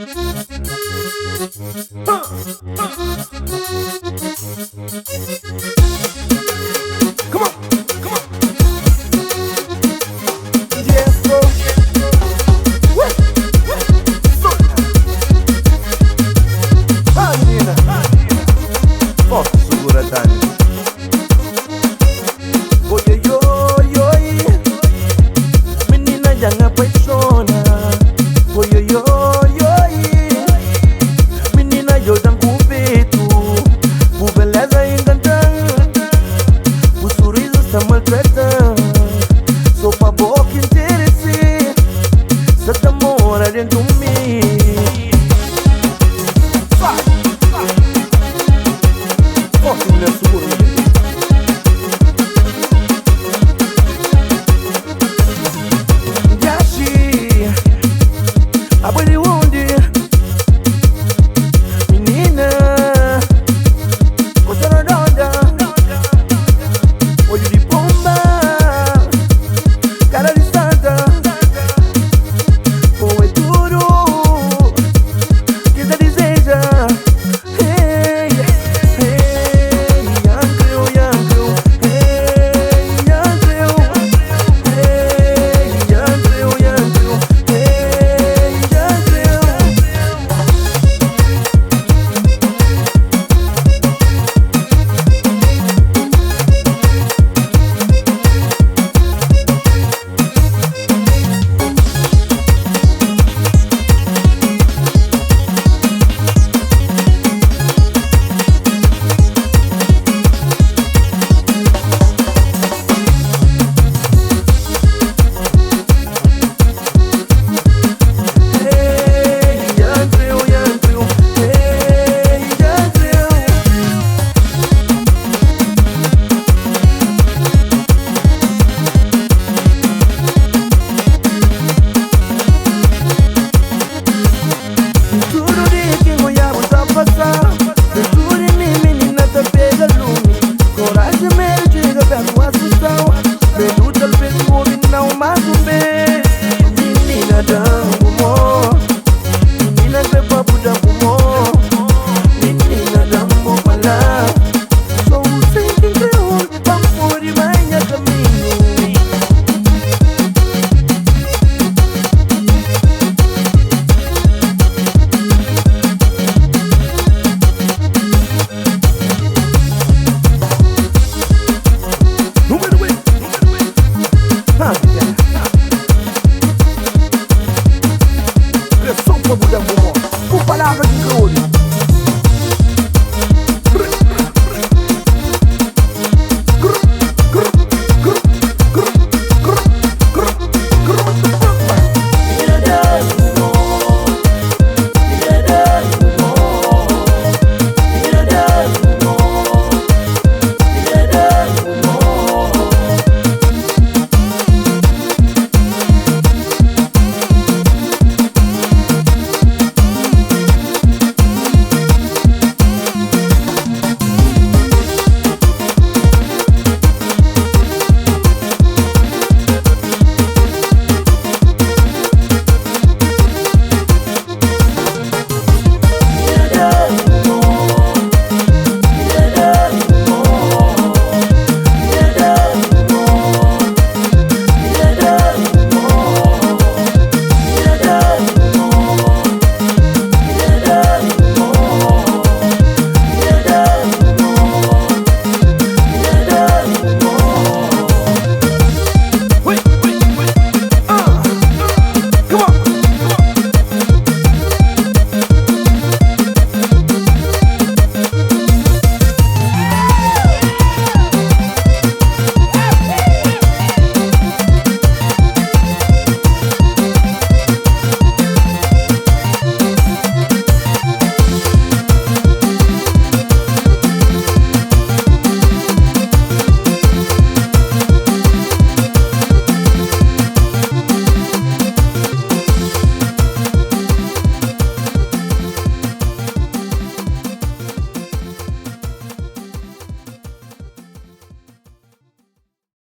Come on, come on. Yes, bro. Anina, posso segurare. Oye, yo, menina jangan apaixona. Oye, yo, menina yo dan cupeto. Bu beleza encantando, bu sorriso está maltratando. Só pra boca interessante, só te mora dentro de mim. Posso me assegurar. Pressão pra mudar o mundo. Com palavras de ouro.